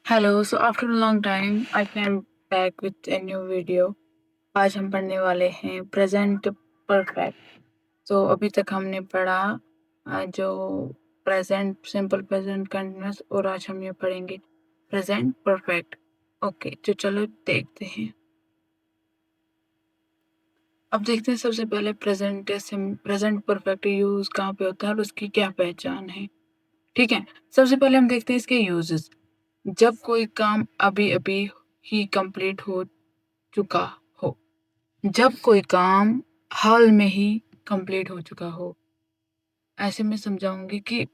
Hello so after a long time I came back with a new video. आज हम पढ़ने वाले हैं प्रेजेंट परफेक्ट। तो अभी तक हमने पढ़ा जो प्रेजेंट सिंपल प्रेजेंट कंटिन्यूअस, और आज हम ये पढ़ेंगे प्रेजेंट परफेक्ट। ओके, तो चलो देखते हैं। अब देखते हैं सबसे पहले प्रेजेंट परफेक्ट यूज कहाँ पे होता है और उसकी क्या पहचान है। ठीक है, सबसे पहले हम देखते हैं इसके यूजेस। जब कोई काम अभी अभी ही कंप्लीट हो चुका हो, जब कोई काम हाल में ही कंप्लीट हो चुका हो। ऐसे में समझाऊंगी कि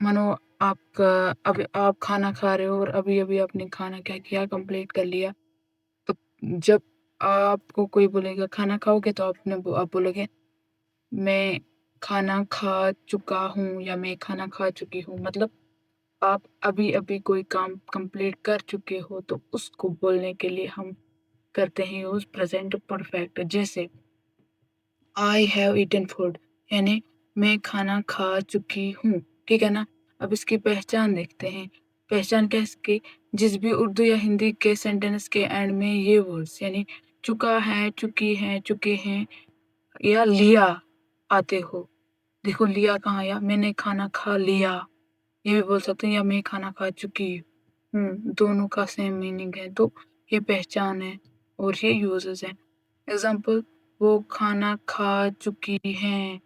मानो आपका अभी आप खाना खा रहे हो और अभी अभी आपने खाना क्या किया, कंप्लीट कर लिया। तो जब आपको कोई बोलेगा खाना खाओगे, तो आप बोलोगे मैं खाना खा चुका हूँ या मैं खाना खा चुकी हूँ। मतलब आप अभी अभी कोई काम कंप्लीट कर चुके हो, तो उसको बोलने के लिए हम करते हैं यूज प्रेजेंट परफेक्ट। जैसे आई हैव ईटन फूड, यानी मैं खाना खा चुकी हूँ। ठीक है ना। अब इसकी पहचान देखते हैं। पहचान क्या है इसकी? जिस भी उर्दू या हिंदी के सेंटेंस के एंड में ये वर्ड्स यानी चुका है, चुकी है, चुके हैं या लिया आते हो। देखो लिया कहाँ आया, मैंने खाना खा लिया, ये भी बोल सकते हैं, या मैं खाना खा चुकी हूँ। दोनों का सेम मीनिंग है, तो ये पहचान है और ये यूजेस है। एग्जाम्पल, वो खाना खा चुकी हैं,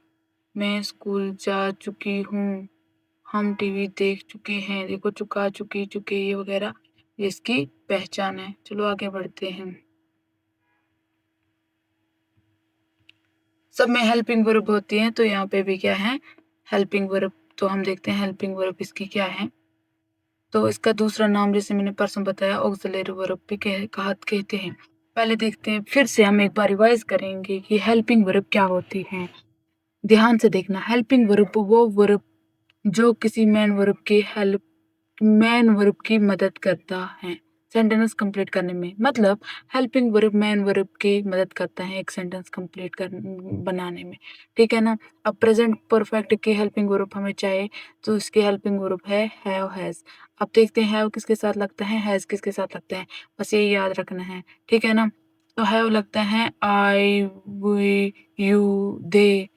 मैं स्कूल जा चुकी हूँ, हम टीवी देख चुके हैं। देखो चुका, चुकी, चुके, ये वगैरह इसकी पहचान है। चलो आगे बढ़ते हैं। सब में हेल्पिंग वर्ब होती है, तो यहाँ पे भी क्या है, हेल्पिंग वर्ब। तो हम देखते हैं हेल्पिंग वर्ब इसकी क्या है। तो इसका दूसरा नाम जैसे मैंने परसों बताया ऑक्सिलरी वर्ब भी कहते हैं। पहले देखते हैं, फिर से हम एक बार रिवाइज करेंगे कि हेल्पिंग वर्ब क्या होती है। ध्यान से देखना, हेल्पिंग वर्ब वो वर्ब जो किसी मेन वर्ब की मदद करता है सेंटेंस कंप्लीट करने में। मतलब हेल्पिंग वर्ब मेन वर्ब की मदद करता है एक सेंटेंस कंप्लीट कर बनाने में। ठीक है ना। अब प्रेजेंट परफेक्ट की हेल्पिंग वर्ब हमें चाहिए, तो इसकी हेल्पिंग वर्ब है हैव हैज। अब देखते हैं हैव किसके साथ लगता है, हैज किसके साथ लगता है, बस ये याद रखना है। ठीक है ना। तो हैव लगता है आई, वी, यू, दे।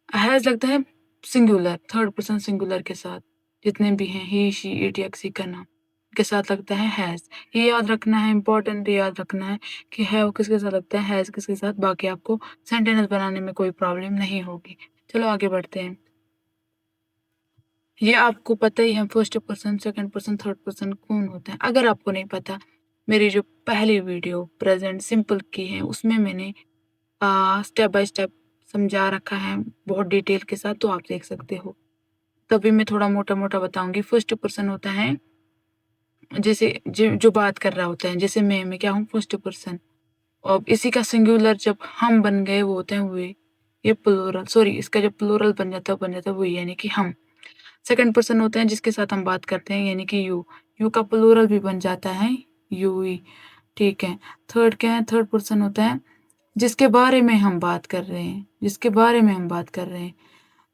हैज लगता है सिंगुलर, थर्ड पर्सन सिंगुलर के साथ, जितने भी हैं ही, शी, इट या किसी का नाम के साथ लगता है हैज। ये याद रखना है, इंपॉर्टेंट याद रखना है कि हैव किसके साथ लगता है, हैज किसके साथ। बाकी आपको सेंटेंस बनाने में कोई प्रॉब्लम नहीं होगी। चलो आगे बढ़ते हैं। ये आपको पता ही है, first person, second person, third person कौन होता है। अगर आपको नहीं पता, मेरी जो पहली वीडियो प्रेजेंट सिंपल की है, उसमें मैंने स्टेप बाय स्टेप समझा रखा है बहुत डिटेल के साथ, तो आप देख सकते हो। तभी मैं थोड़ा मोटा मोटा बताऊंगी। फर्स्ट पर्सन होता है जैसे जो बात कर रहा होता है, जैसे मैं क्या हूँ, फर्स्ट पर्सन। और इसी का सिंगुलर जब हम बन गए वो होते हैं वे। ये प्लूरल, सॉरी, इसका जब प्लूरल बन जाता है वो, यानी कि हम। सेकंड पर्सन होते हैं जिसके साथ हम बात करते हैं, यानी कि यू। यू का प्लूरल भी बन जाता है यू ही। ठीक है। थर्ड क्या है, थर्ड पर्सन होता है जिसके बारे में हम बात कर रहे हैं, जिसके बारे में हम बात कर रहे हैं।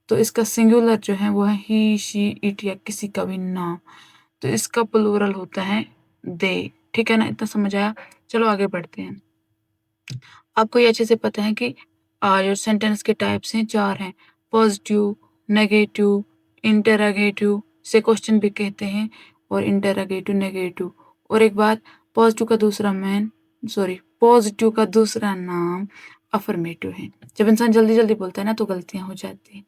तो इसका सिंगुलर जो है वो है ही, शी, इट या किसी का भी नाम। तो इसका प्लूरल होता है दे। ठीक है ना, इतना समझ आया। चलो आगे बढ़ते हैं। आपको ये अच्छे से पता है कि जो सेंटेंस के टाइप्स हैं चार हैं, पॉजिटिव, नेगेटिव, इंटरोगेटिव, से क्वेश्चन भी कहते हैं, और इंटरोगेटिव, नेगेटिव। और एक बात, पॉजिटिव का दूसरा नाम अफर्मेटिव है। जब इंसान जल्दी जल्दी बोलता है ना, तो गलतियां हो जाती हैं।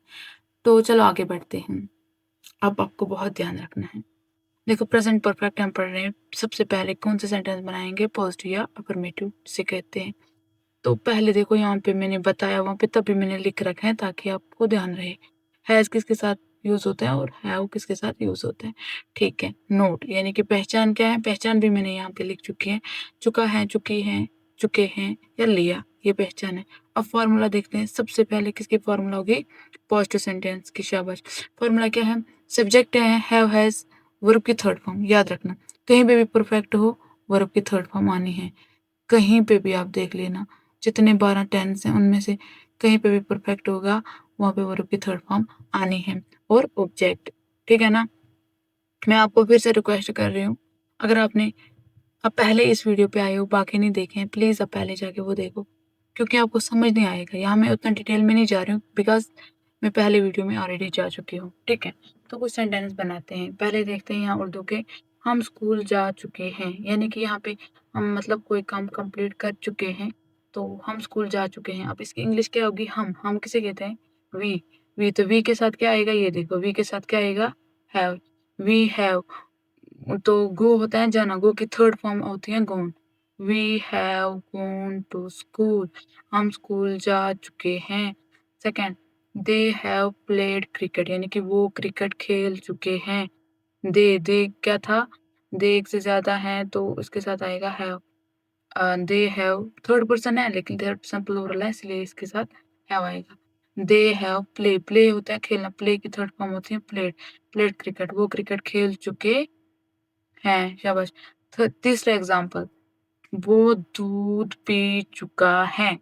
तो चलो आगे बढ़ते हैं। अब आपको बहुत ध्यान रखना है। देखो प्रेजेंट परफेक्ट हम पढ़ रहे हैं, सबसे पहले कौन से सेंटेंस बनाएंगे, पॉजिटिव या अफर्मेटिव से कहते हैं। तो पहले देखो यहाँ पे मैंने बताया, वहां पे तभी मैंने लिख रखा है ताकि आपको ध्यान रहे। हैज किसके साथ यूज होता है और हैव किसके साथ यूज होता है। ठीक है। नोट यानी कि पहचान क्या है, पहचान भी मैंने यहाँ पे लिख चुकी है। चुका है, चुकी है, चुके हैं या लिया, ये पहचान है। अब फॉर्मूला देखते हैं। सबसे पहले किसकी फॉर्मूला होगी, पॉजिटिव सेंटेंस की। शाबाश। फॉर्मूला क्या है, सब्जेक्ट है हैव हैज, वर्ब की थर्ड फॉर्म। याद रखना, कहीं पे भी परफेक्ट हो वर्ब की थर्ड फॉर्म आनी है। कहीं पे भी आप देख लेना, जितने 12 टेंस हैं उनमें से कहीं पे भी परफेक्ट होगा, वहां पे वर्ब की थर्ड फॉर्म आनी है। और ऑब्जेक्ट। ठीक है ना। मैं आपको फिर से रिक्वेस्ट कर रही हूँ, अगर आप पहले इस वीडियो पे आए हो, बाकी नहीं देखे हैं, प्लीज़ आप पहले जाके वो देखो, क्योंकि आपको समझ नहीं आएगा। यहाँ मैं उतना डिटेल में नहीं जा रही हूँ बिकॉज़ मैं पहले वीडियो में ऑलरेडी जा चुकी हूँ, ठीक है? तो कुछ सेंटेंस बनाते हैं। पहले देखते हैं यहाँ उर्दू के, हम स्कूल जा चुके हैं, यानी कि यहाँ पे हम मतलब कोई काम कंप्लीट कर चुके हैं, तो हम स्कूल जा चुके हैं। अब इसकी इंग्लिश क्या होगी? हम किसे कहते हैं? वी। तो वी के साथ क्या आएगा? ये देखो, वी के साथ क्या आएगा? हैव। We have. तो गो होता है जाना, गो की थर्ड फॉर्म होती है gone. We have gone to school, हम स्कूल जा चुके हैं। Second, they have played cricket, यानी कि वो क्रिकेट खेल चुके हैं। दे क्या था? दे एक से ज्यादा है तो इसके साथ आएगा have. They have third person है लेकिन थर्ड पर्सन प्लूरल है, इसलिए इसके साथ हैव आएगा। दे हैव प्ले होता है खेलना, प्ले की थर्ड फॉर्म होती है प्लेड। प्लेड क्रिकेट, वो क्रिकेट खेल चुके हैं। शाबाश। तीसरा एग्जाम्पल, वो दूध पी चुका है।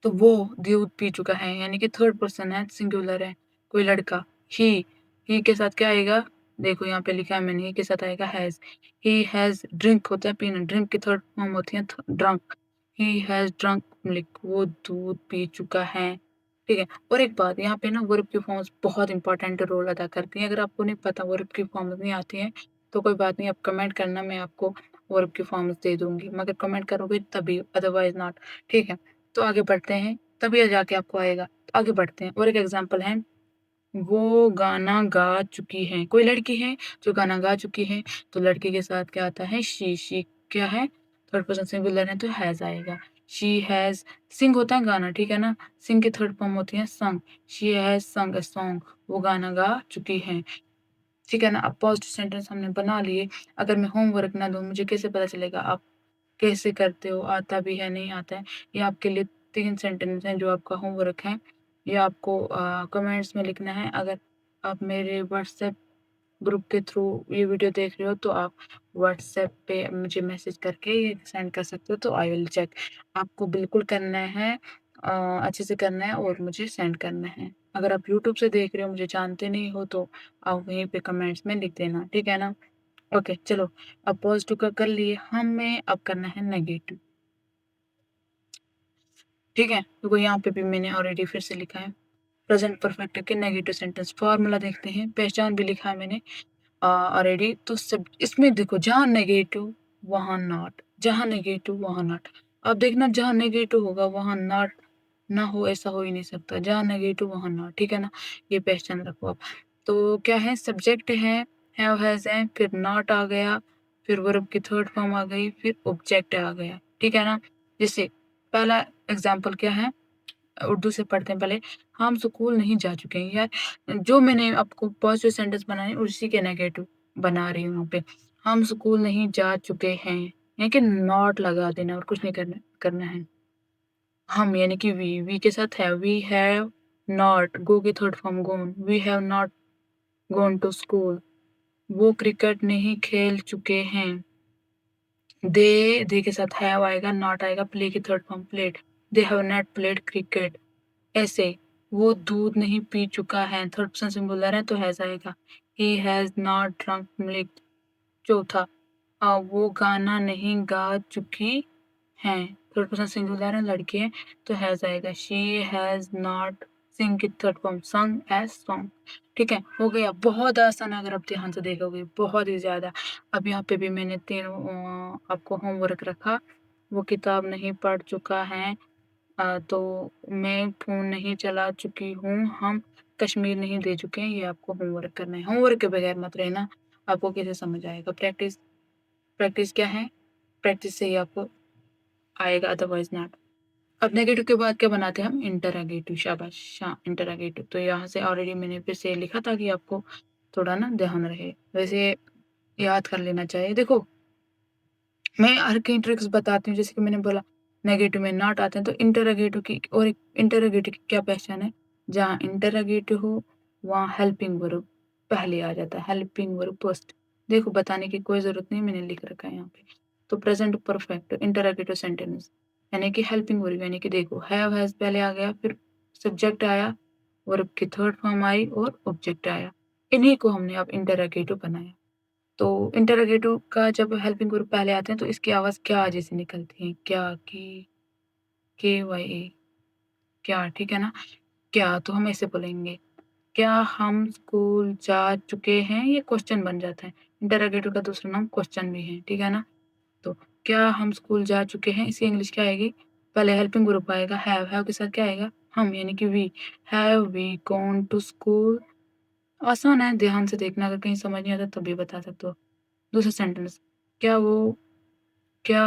तो वो दूध पी चुका है यानी कि थर्ड पर्सन है, सिंगुलर है, कोई लड़का। ही के साथ क्या आएगा? देखो यहाँ पे लिखा है मैंने, ही के साथ आएगा हैज। ही हैज ड्रिंक होता है पीना, ड्रिंक की थर्ड फॉर्म होती है drunk. He has drunk milk, वो दूध पी चुका है। ठीक है। और एक बात, यहाँ पे ना वर्ब की फॉर्म्स बहुत इंपॉर्टेंट रोल अदा करती हैं। अगर आपको नहीं पता, वर्ब की फॉर्म्स नहीं आती हैं, तो कोई बात नहीं, आप कमेंट करना, मैं आपको वर्ब की फॉर्म्स दे दूंगी, मगर कमेंट करोगे तभी, अदरवाइज नॉट। ठीक है। तो आगे बढ़ते हैं, तभी जाके आपको आएगा। तो आगे बढ़ते हैं, और एक एग्जांपल है, वो गाना गा चुकी है। कोई लड़की है जो गाना गा चुकी है, तो लड़की के साथ क्या आता है? शी क्या है? थर्ड पर्सन सिंगुलर है तो हैज आएगा। शी हैज, सिंग होता है गाना, ठीक है ना? सिंग की थर्ड फॉर्म होती है संग। शी हैज संग अ सॉन्ग, वो गाना गा चुकी है। ठीक है ना? अब पॉजिटिव सेंटेंस हमने बना लिए। अगर मैं होमवर्क ना दूं, मुझे कैसे पता चलेगा आप कैसे करते हो, आता भी है नहीं आता है? ये आपके लिए 3 सेंटेंस हैं जो आपका होमवर्क है। ये आपको कमेंट्स में लिखना है। अगर आप मेरे व्हाट्सएप ग्रुप के थ्रू ये वीडियो देख रहे हो तो आप व्हाट्सएप पे मुझे मैसेज करके ये सेंड कर सकते हो, तो आई विल चेक। आपको बिल्कुल करना है, अच्छे से करना है और मुझे सेंड करना है। अगर आप यूट्यूब से देख रहे हो, मुझे जानते नहीं हो, तो आप वहीं पे कमेंट्स में लिख देना, ठीक है ना? ओके चलो, अब पॉजिटिव का कर लिए, हमें अब करना है नेगेटिव। ठीक है, तो यहाँ पे भी मैंने ऑलरेडी फिर से लिखा है प्रेजेंट परफेक्ट के नेगेटिव सेंटेंस। फॉर्मूला देखते हैं, पहचान भी लिखा है मैंने ऑलरेडी। तो सब इसमें देखो, जहाँ नेगेटिव वहाँ नॉट, जहाँ नेगेटिव वहाँ नॉट। अब देखना, जहाँ नेगेटिव होगा वहाँ नॉट ना हो, ऐसा हो ही नहीं सकता। जहाँ नेगेटिव वहाँ नॉट, ठीक है ना? ये पहचान रखो आप। तो क्या है? सब्जेक्ट है, हैव हैज है, फिर नॉट आ गया, फिर वर्ब की थर्ड फॉर्म आ गई, फिर ऑब्जेक्ट आ गया, ठीक है ना? जैसे पहला एग्जाम्पल क्या है, उर्दू से पढ़ते हैं पहले। हम स्कूल नहीं जा चुके हैं, यार जो मैंने आपको पॉजिटिव सेंटेंस बनाए उसी के नेगेटिव बना रही हूँ यहाँ पे। हम स्कूल नहीं जा चुके हैं, यानी कि नॉट लगा देना और कुछ नहीं करना है। हम यानी कि वी के साथ है, वी हैव नॉट, गो की third form gone, we have not gone to school. वो क्रिकेट नहीं खेल चुके हैं। दे के साथ हैव आएगा, नॉट आएगा, प्ले की third form played, they have not played cricket. ऐसे, वो दूध नहीं पी चुका है, थर्ड पर्सन सिंगुलर है तो हैज आएगा। He has not drunk milk. चौथा, वो गाना नहीं गा चुकी हैं, थर्ड पर्सन सिंगुलर है, लड़की है तो हैज आएगा। शी हैज नॉट सिंग की थर्ड फॉर्म संग एज सॉन्ग। ठीक है, हो गया। बहुत आसान है, अगर आप ध्यान से देखोगे, बहुत ही ज्यादा। अब यहाँ पे भी मैंने तीनों आपको होमवर्क रखा। वो किताब नहीं पढ़ चुका है, तो मैं फोन नहीं चला चुकी हूँ, हम कश्मीर नहीं दे चुके हैं। ये आपको होमवर्क करना है, होमवर्क के बगैर मत रहना, आपको कैसे समझ आएगा? प्रैक्टिस, प्रैक्टिस क्या है? प्रैक्टिस से ही आपको आएगा, अदरवाइज नॉट। अब नेगेटिव के बाद क्या बनाते हैं हम? इंटरोगेटिव। शाबाश, इंटरोगेटिव। तो यहाँ से ऑलरेडी मैंने फिर से लिखा था कि आपको थोड़ा ना ध्यान रहे, वैसे याद कर लेना चाहिए। देखो, मैं हर कई ट्रिक्स बताती हूँ, जैसे कि मैंने बोला नेगेटिव में नॉट आते हैं, तो इंटरोगेटिव की, और एक इंटरोगेटिव की क्या पहचान है? जहाँ इंटरोगेटिव हो वहाँ हेल्पिंग वर्ब पहले आ जाता है, हेल्पिंग वर्ब फर्स्ट। देखो, बताने की कोई जरूरत नहीं, मैंने लिख रखा है यहाँ पे। तो प्रेजेंट परफेक्ट इंटरोगेटिव सेंटेंस यानी कि हेल्पिंग वर्ब, यानी कि देखो, हैव हैज पहले आ गया, फिर सब्जेक्ट आया, वर्ब की थर्ड फॉर्म आई और ऑब्जेक्ट आया। इन्हीं को हमने अब इंटरोगेटिव बनाया। तो इंटरोगेटिव का जब हेल्पिंग वर्ब पहले आते हैं तो इसकी आवाज़ क्या जैसी निकलती है, क्या, की, KYA, क्या, ठीक है ना? क्या, तो हम ऐसे बोलेंगे, क्या हम स्कूल जा चुके हैं? ये क्वेश्चन बन जाता है। इंटरोगेटिव का दूसरा नाम क्वेश्चन भी है, ठीक है ना? तो क्या हम स्कूल जा चुके हैं? इसकी इंग्लिश क्या आएगी? पहले हेल्पिंग ग्रुप आएगा हैव के साथ क्या आएगा? हम, यानी कि we. Have we gone to school? आसान है, ध्यान से देखना, अगर कहीं समझ नहीं आता तब भी बता सकते हो। दूसरा सेंटेंस, क्या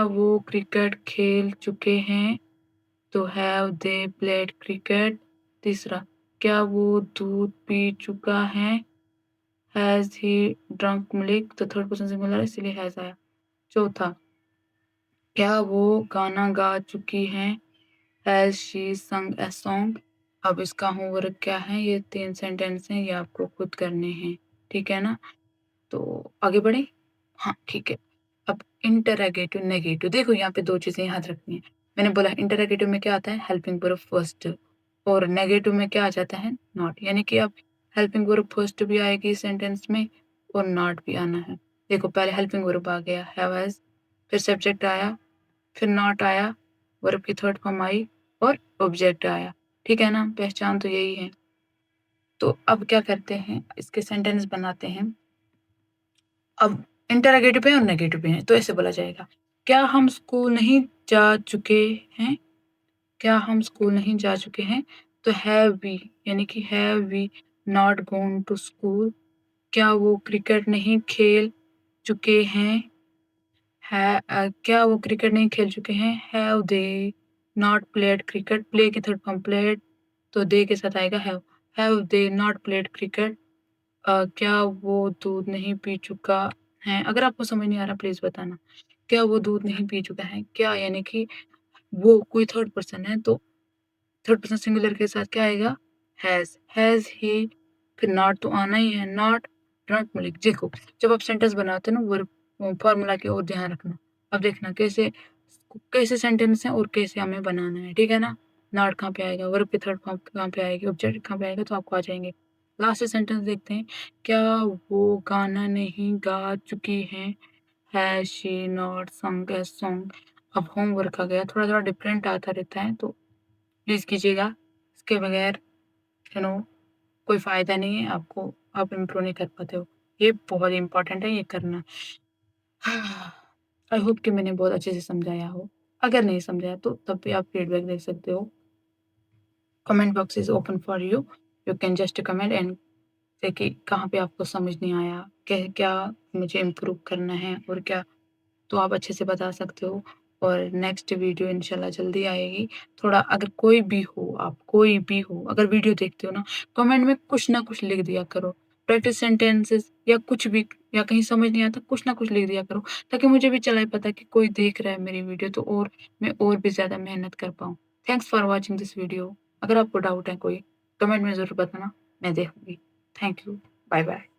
वो क्रिकेट खेल चुके हैं? तो हैव दे प्लेड क्रिकेट? तीसरा, क्या वो दूध पी चुका है? Has he drunk milk? तो थर्ड पर्सन सिंगुलर है इसलिए हैज आया। चौथा, क्या वो गाना गा चुकी हैं? हैज शी संग ए सॉन्ग? अब इसका होमवर्क क्या है? ये 3 सेंटेंस हैं, ये आपको खुद करने हैं, ठीक है ना? तो आगे बढ़े? हाँ, ठीक है। अब इंटरोगेटिव, नेगेटिव, देखो यहाँ पे 2 चीज़ें याद रखनी है। मैंने बोला इंटरोगेटिव में क्या आता है? हेल्पिंग वर्ब फर्स्ट, और नेगेटिव में क्या आ जाता है? नॉट, यानी कि अब हेल्पिंग वर्ब फर्स्ट भी आएगी सेंटेंस में और नॉट भी आना है। देखो पहले हेल्पिंग वर्ब आ गया हैव हैज़, फिर सब्जेक्ट आया, फिर नॉट आया, वर्ब की थर्ड फॉर्म आई और ऑब्जेक्ट आया, ठीक है ना? पहचान तो यही है। तो अब क्या करते हैं, इसके सेंटेंस बनाते हैं। अब इंटरोगेटिव पे और नेगेटिव पे है, तो ऐसे बोला जाएगा, क्या हम स्कूल नहीं जा चुके हैं? क्या हम स्कूल नहीं जा चुके हैं? तो हैव वी, यानी कि have we not gone to school? क्या वो क्रिकेट नहीं खेल चुके हैं? क्या वो क्रिकेट नहीं खेल चुके हैं? Have they not played cricket? Play की थर्ड फॉर्म प्लेड, तो दे के साथ आएगा have. Have they not played cricket? क्या वो दूध नहीं पी चुका है? अगर आपको समझ नहीं आ रहा प्लीज बताना। क्या वो दूध नहीं पी चुका है? क्या यानी कि वो कोई थर्ड पर्सन है, तो थर्ड पर्सन सिंगुलर के साथ क्या आएगा? हैज ही, फिर नॉट तो आना ही है, नॉट ड्रंक मिल्क। देखो जब आप सेंटेंस बनाते हो ना, वर्ब फॉर्मूला की ओर ध्यान रखना। अब देखना कैसे कैसे सेंटेंस है और कैसे हमें बनाना है, ठीक है ना? नॉट कहाँ पे आएगा, वर्ब की थर्ड फॉर्म कहाँ पे आएगी, ऑब्जेक्ट कहाँ पे आएगा, तो आपको आ जाएंगे। लास्ट सेंटेंस देखते हैं, क्या वो गाना नहीं गा चुकी हैं? हैज शी नॉट संग ए सॉन्ग? अब होमवर्क आ गया, थोड़ा थोड़ा डिफरेंट आता रहता है, तो प्लीज कीजिएगा। इसके बगैर यू नो कोई फायदा नहीं है आपको, आप इम्प्रूव नहीं कर पाते हो। ये बहुत इंपॉर्टेंट है, ये करना। आई होप कि मैंने बहुत अच्छे से समझाया हो। अगर नहीं समझाया तो तब भी आप फीडबैक दे सकते हो। Comment box is open for you, you can just comment and से कि कहाँ पे आपको समझ नहीं आया, क्या क्या मुझे इम्प्रूव करना है और क्या, तो आप अच्छे से बता सकते हो। और नेक्स्ट वीडियो इंशाल्लाह जल्दी आएगी। थोड़ा अगर कोई भी हो, आप कोई भी हो, अगर वीडियो देखते हो ना, कमेंट में कुछ ना कुछ लिख दिया करो, प्रैक्टिस सेंटेंसेस या कुछ भी, या कहीं समझ नहीं आता कुछ ना कुछ लिख दिया करो, ताकि मुझे भी चला पता कि कोई देख रहा है मेरी वीडियो, तो और मैं और भी ज़्यादा मेहनत कर पाऊँ। Thanks for watching this video. अगर आपको डाउट है कोई, कमेंट में ज़रूर बताना, मैं देखूँगी। Thank you. Bye bye.